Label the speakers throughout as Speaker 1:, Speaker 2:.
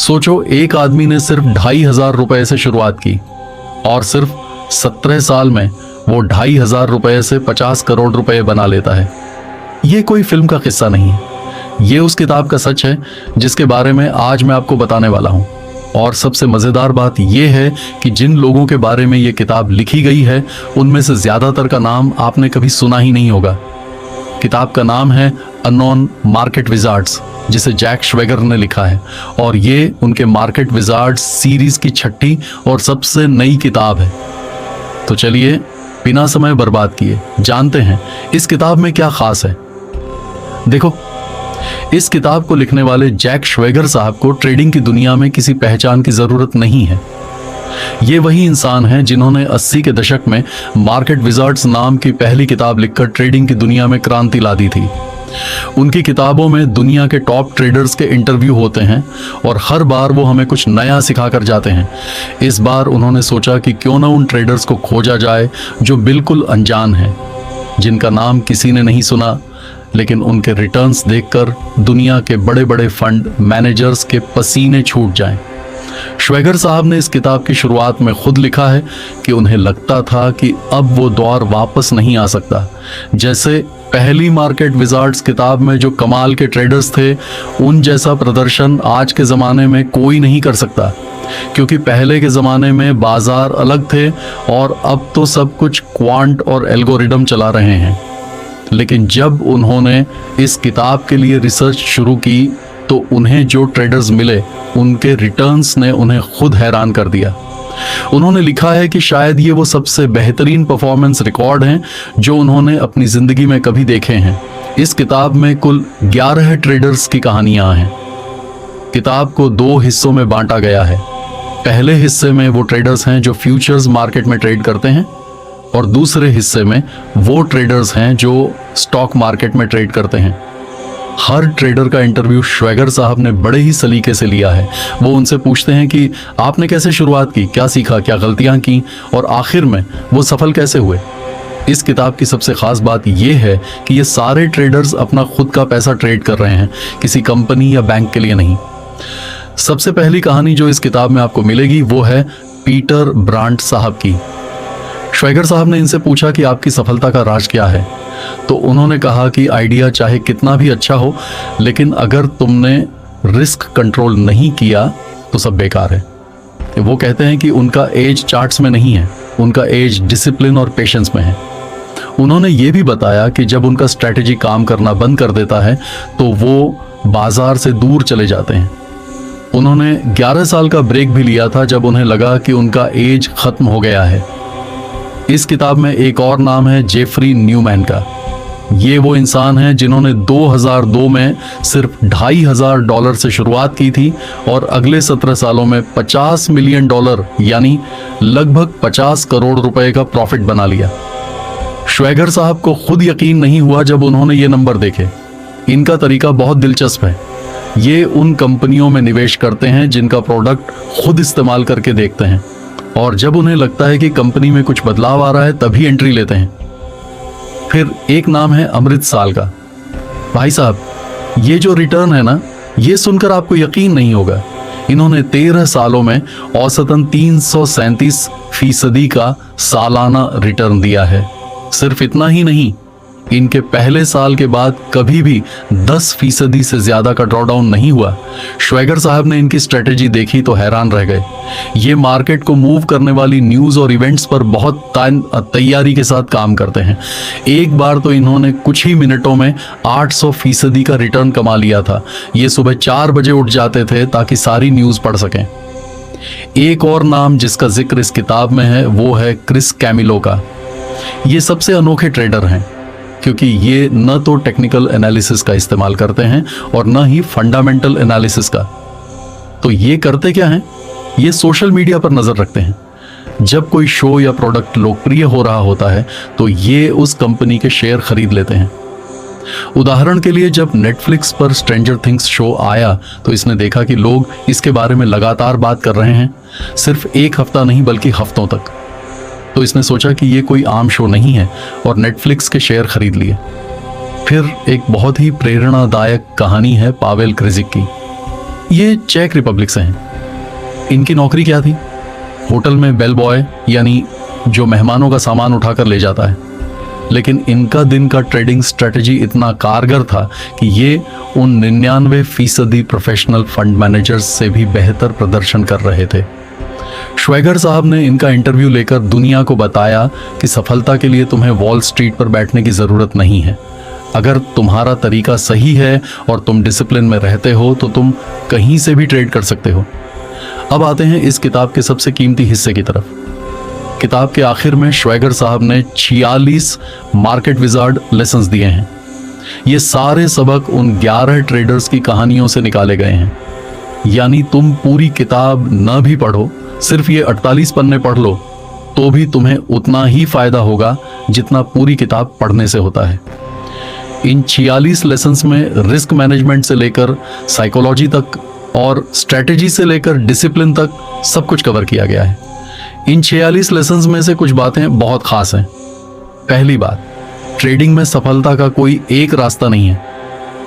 Speaker 1: सोचो, एक आदमी ने सिर्फ 2,500 रुपए से शुरुआत की और सिर्फ 17 साल में वो 2,500 रुपए से 50 करोड़ रुपए बना लेता है। ये कोई फिल्म का किस्सा नहीं है, ये उस किताब का सच है जिसके बारे में आज मैं आपको बताने वाला हूँ। और सबसे मज़ेदार बात यह है कि जिन लोगों के बारे में ये किताब लिखी गई है उनमें से ज़्यादातर का नाम आपने कभी सुना ही नहीं होगा। किताब का नाम है अननोन मार्केट विज़ार्ड्स, जिसे जैक श्वेगर ने लिखा है, और ये उनके मार्केट विज़ार्ड्स सीरीज़ की 6ठी और सबसे नई किताब है। तो चलिए बिना समय बर्बाद किए जानते हैं इस किताब में क्या खास है। देखो, इस किताब को लिखने वाले जैक श्वेगर साहब को ट्रेडिंग की दुनिया में किसी पहचान की जरूरत नहीं है। ये वही इंसान हैं जिन्होंने 80 के दशक में मार्केट विज़ार्ड्स नाम की पहली किताब लिखकर ट्रेडिंग की दुनिया में क्रांति ला दी थी। उनकी किताबों में दुनिया के टॉप ट्रेडर्स के इंटरव्यू होते हैं और हर बार वो हमें कुछ नया सिखा कर जाते हैं। इस बार उन्होंने सोचा कि क्यों ना उन ट्रेडर्स को खोजा जाए जो बिल्कुल अनजान हैं, जिनका नाम किसी ने नहीं सुना, लेकिन उनके रिटर्न्स देखकर दुनिया के बड़े बड़े फंड मैनेजर्स के पसीने छूट जाएं। श्वेगर साहब ने इस किताब की शुरुआत में खुद लिखा है कि उन्हें लगता था कि अब वो दौर वापस नहीं आ सकता। जैसे पहली मार्केट विज़ार्ड्स किताब में जो कमाल के ट्रेडर्स थे, उन जैसा प्रदर्शन आज के ज़माने में कोई नहीं कर सकता, क्योंकि पहले के ज़माने में बाजार अलग थे और अब तो सब कुछ क्वांट और एल्गोरिदम चला रहे हैं। लेकिन जब उन्होंने इस किताब के लिए रिसर्च शुरू की तो उन्हें जो ट्रेडर्स मिले उनके रिटर्न्स ने उन्हें खुद हैरान कर दिया। उन्होंने लिखा है कि शायद ये वो सबसे बेहतरीन परफॉर्मेंस रिकॉर्ड हैं जो उन्होंने अपनी ज़िंदगी में कभी देखे हैं। इस किताब में कुल 11 ट्रेडर्स की कहानियाँ हैं। किताब को 2 हिस्सों में बांटा गया है। पहले हिस्से में वो ट्रेडर्स हैं जो फ्यूचर्स मार्केट में ट्रेड करते हैं, और दूसरे हिस्से में वो ट्रेडर्स हैं जो स्टॉक मार्केट में ट्रेड करते हैं। हर ट्रेडर का इंटरव्यू श्वेगर साहब ने बड़े ही सलीके से लिया है। वो उनसे पूछते हैं कि आपने कैसे शुरुआत की, क्या सीखा, क्या गलतियां की, और आखिर में वो सफल कैसे हुए। इस किताब की सबसे खास बात यह है कि ये सारे ट्रेडर्स अपना खुद का पैसा ट्रेड कर रहे हैं, किसी कंपनी या बैंक के लिए नहीं। सबसे पहली कहानी जो इस किताब में आपको मिलेगी वो है पीटर ब्रांट साहब की। श्वेगर साहब ने इनसे पूछा कि आपकी सफलता का राज क्या है, तो उन्होंने कहा कि आइडिया चाहे कितना भी अच्छा हो, लेकिन अगर तुमने रिस्क कंट्रोल नहीं किया तो सब बेकार है। वो कहते हैं कि उनका एज चार्ट्स में नहीं है, उनका एज डिसिप्लिन और पेशेंस में है। उन्होंने ये भी बताया कि जब उनका स्ट्रैटेजी काम करना बंद कर देता है तो वो बाजार से दूर चले जाते हैं। उन्होंने 11 साल का ब्रेक भी लिया था जब उन्हें लगा कि उनका एज खत्म हो गया है। इस किताब में एक और नाम है जेफरी न्यूमैन का। ये वो इंसान हैं जिन्होंने 2002 में सिर्फ $2,500 से शुरुआत की थी और अगले 17 सालों में $50 मिलियन यानी लगभग 50 करोड़ रुपए का प्रॉफिट बना लिया। श्वेगर साहब को खुद यकीन नहीं हुआ जब उन्होंने ये नंबर देखे। इनका तरीका बहुत दिलचस्प है। ये उन कंपनियों में निवेश करते हैं जिनका प्रोडक्ट खुद इस्तेमाल करके देखते हैं, और जब उन्हें लगता है कि कंपनी में कुछ बदलाव आ रहा है तभी एंट्री लेते हैं। फिर एक नाम है अमृत साल का। भाई साहब, ये जो रिटर्न है ना, ये सुनकर आपको यकीन नहीं होगा। इन्होंने 13 सालों में औसतन 337% का सालाना रिटर्न दिया है। सिर्फ इतना ही नहीं, इनके पहले साल के बाद कभी भी 10% से ज्यादा का ड्रॉडाउन नहीं हुआ। श्वेगर साहब ने इनकी स्ट्रेटेजी देखी तो हैरान रह गए। ये मार्केट को मूव करने वाली न्यूज़ और इवेंट्स पर बहुत तैयारी के साथ काम करते हैं। एक बार तो इन्होंने कुछ ही मिनटों में 800% का रिटर्न कमा लिया था। ये सुबह 4 बजे उठ जाते थे ताकि सारी न्यूज़ पढ़ सकें। एक और नाम जिसका जिक्र इस किताब में है वो है क्रिस कैमिलो का। ये सबसे अनोखे ट्रेडर हैं क्योंकि ये न तो टेक्निकल एनालिसिस का इस्तेमाल करते हैं और न ही फंडामेंटल एनालिसिस का। तो ये करते क्या हैं? ये सोशल मीडिया पर नजर रखते हैं। जब कोई शो या प्रोडक्ट लोकप्रिय हो रहा होता है तो ये उस कंपनी के शेयर खरीद लेते हैं। उदाहरण के लिए जब नेटफ्लिक्स पर स्ट्रेंजर थिंग्स शो आया तो इसने देखा कि लोग इसके बारे में लगातार बात कर रहे हैं, सिर्फ एक हफ्ता नहीं बल्कि हफ्तों तक। तो इसने सोचा कि ये कोई आम शो नहीं है और नेटफ्लिक्स के शेयर खरीद लिए। फिर एक बहुत ही प्रेरणादायक कहानी है पावेल क्रिजिक की। ये चेक रिपब्लिक से हैं। इनकी नौकरी क्या थी? होटल में बेल बॉय, यानी जो मेहमानों का सामान उठाकर ले जाता है। लेकिन इनका दिन का ट्रेडिंग स्ट्रेटजी इतना कारगर था कि ये उन 99% प्रोफेशनल फंड मैनेजर्स से भी बेहतर प्रदर्शन कर रहे थे। श्वेगर साहब ने इनका इंटरव्यू लेकर दुनिया को बताया कि सफलता के लिए तुम्हें वॉल स्ट्रीट पर बैठने की ज़रूरत नहीं है। अगर तुम्हारा तरीका सही है और तुम डिसिप्लिन में रहते हो तो तुम कहीं से भी ट्रेड कर सकते हो। अब आते हैं इस किताब के सबसे कीमती हिस्से की तरफ। किताब के आखिर में श्वेगर साहब ने 46 मार्केट विजार्ड लेसन्स दिए हैं। ये सारे सबक उन 11 ट्रेडर्स की कहानियों से निकाले गए हैं। यानी तुम पूरी किताब न भी पढ़ो, सिर्फ ये 48 पन्ने पढ़ लो तो भी तुम्हें उतना ही फायदा होगा जितना पूरी किताब पढ़ने से होता है। इन 46 लेसन्स में रिस्क मैनेजमेंट से लेकर साइकोलॉजी तक और स्ट्रेटेजी से लेकर डिसिप्लिन तक सब कुछ कवर किया गया है। इन 46 लेसन्स में से कुछ बातें बहुत खास हैं। पहली बात, ट्रेडिंग में सफलता का कोई एक रास्ता नहीं है।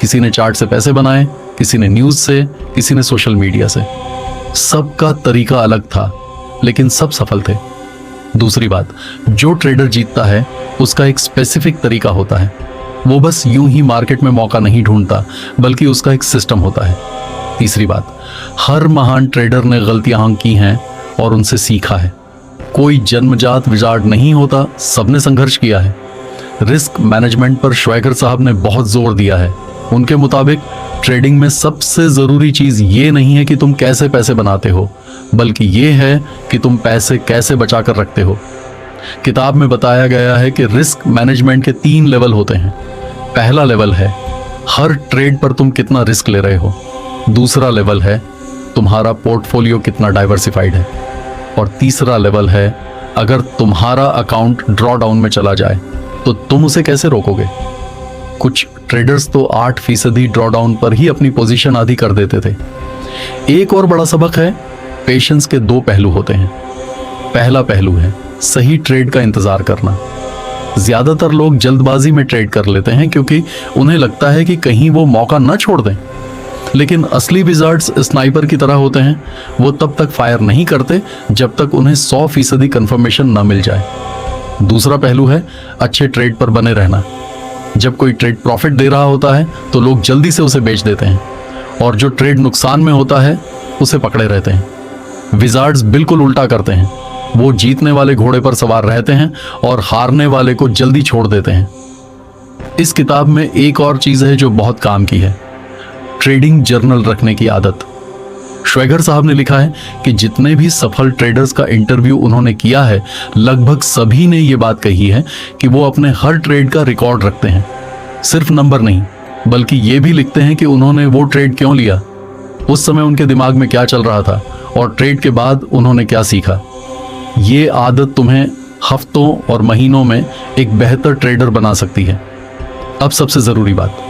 Speaker 1: किसी ने चार्ट से पैसे बनाए, किसी ने न्यूज़ से, किसी ने सोशल मीडिया से। सबका तरीका अलग था, लेकिन सब सफल थे। दूसरी बात, जो ट्रेडर जीतता है उसका एक स्पेसिफिक तरीका होता है। वो बस यूं ही मार्केट में मौका नहीं ढूंढता, बल्कि उसका एक सिस्टम होता है। तीसरी बात, हर महान ट्रेडर ने गलतियां की हैं और उनसे सीखा है। कोई जन्मजात विजार्ड नहीं होता, सबने संघर्ष किया है। रिस्क मैनेजमेंट पर श्वेगर साहब ने बहुत जोर दिया है। उनके मुताबिक ट्रेडिंग में सबसे ज़रूरी चीज़ ये नहीं है कि तुम कैसे पैसे बनाते हो, बल्कि ये है कि तुम पैसे कैसे बचा कर रखते हो। किताब में बताया गया है कि रिस्क मैनेजमेंट के 3 लेवल होते हैं। पहला लेवल है हर ट्रेड पर तुम कितना रिस्क ले रहे हो। दूसरा लेवल है तुम्हारा पोर्टफोलियो कितना डाइवर्सिफाइड है। और तीसरा लेवल है अगर तुम्हारा अकाउंट ड्रॉ डाउन में चला जाए तो तुम उसे कैसे रोकोगे। कुछ ट्रेडर्स तो 8% ड्रॉ डाउन पर ही अपनी पोजीशन आधी कर देते थे। एक और बड़ा सबक है, पेशेंस के 2 पहलू होते हैं। पहला पहलू है सही ट्रेड का इंतजार करना। ज्यादातर लोग जल्दबाजी में ट्रेड कर लेते हैं क्योंकि उन्हें लगता है कि कहीं वो मौका न छोड़ दें। लेकिन असली विजार्ड्स स्नाइपर की तरह होते हैं। वो तब तक फायर नहीं करते जब तक उन्हें 100% कंफर्मेशन न मिल जाए। दूसरा पहलू है अच्छे ट्रेड पर बने रहना। जब कोई ट्रेड प्रॉफिट दे रहा होता है तो लोग जल्दी से उसे बेच देते हैं, और जो ट्रेड नुकसान में होता है उसे पकड़े रहते हैं। विजार्ड्स बिल्कुल उल्टा करते हैं। वो जीतने वाले घोड़े पर सवार रहते हैं और हारने वाले को जल्दी छोड़ देते हैं। इस किताब में एक और चीज है जो बहुत काम की है, ट्रेडिंग जर्नल रखने की आदत। श्वेगर साहब ने लिखा है कि जितने भी सफल ट्रेडर्स का इंटरव्यू उन्होंने किया है, लगभग सभी ने ये बात कही है कि वो अपने हर ट्रेड का रिकॉर्ड रखते हैं। सिर्फ नंबर नहीं, बल्कि ये भी लिखते हैं कि उन्होंने वो ट्रेड क्यों लिया, उस समय उनके दिमाग में क्या चल रहा था, और ट्रेड के बाद उन्होंने क्या सीखा। ये आदत तुम्हें हफ्तों और महीनों में एक बेहतर ट्रेडर बना सकती है। अब सबसे ज़रूरी बात,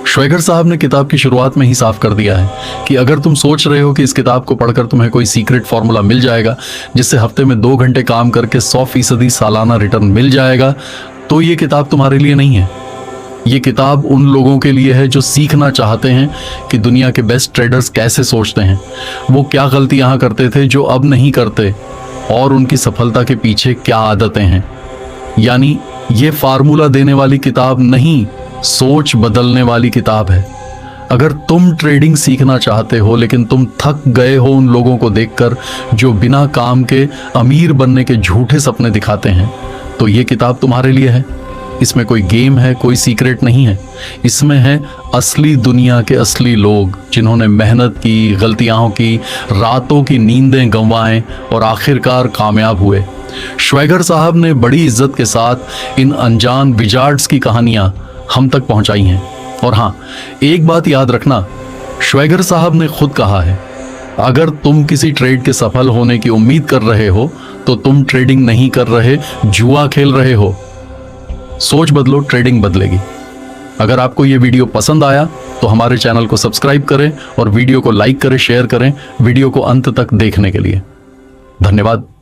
Speaker 1: श्वेगर साहब ने किताब की शुरुआत में ही साफ कर दिया है कि अगर तुम सोच रहे हो कि इस किताब को पढ़कर तुम्हें कोई सीक्रेट फॉर्मूला मिल जाएगा जिससे हफ्ते में 2 घंटे काम करके 100% सालाना रिटर्न मिल जाएगा, तो ये किताब तुम्हारे लिए नहीं है। ये किताब उन लोगों के लिए है जो सीखना चाहते हैं कि दुनिया के बेस्ट ट्रेडर्स कैसे सोचते हैं, वो क्या गलतियां करते थे जो अब नहीं करते, और उनकी सफलता के पीछे क्या आदतें हैं। यानी ये फार्मूला देने वाली किताब नहीं, सोच बदलने वाली किताब है। अगर तुम ट्रेडिंग सीखना चाहते हो लेकिन तुम थक गए हो उन लोगों को देखकर जो बिना काम के अमीर बनने के झूठे सपने दिखाते हैं, तो ये किताब तुम्हारे लिए है। इसमें कोई गेम है, कोई सीक्रेट नहीं है। इसमें है असली दुनिया के असली लोग जिन्होंने मेहनत की, गलतियां की, रातों की नींदें गंवाएं और आखिरकार कामयाब हुए। श्वेगर साहब ने बड़ी इज्जत के साथ इन अनजान विजार्ड्स की कहानियां हम तक पहुंचाई हैं। और हाँ, एक बात याद रखना, श्वेगर साहब ने खुद कहा है, अगर तुम किसी ट्रेड के सफल होने की उम्मीद कर रहे हो तो तुम ट्रेडिंग नहीं कर रहे, जुआ खेल रहे हो। सोच बदलो, ट्रेडिंग बदलेगी। अगर आपको ये वीडियो पसंद आया तो हमारे चैनल को सब्सक्राइब करें और वीडियो को लाइक करें, शेयर करें वीडियो को अंत तक देखने के लिए। धन्यवाद।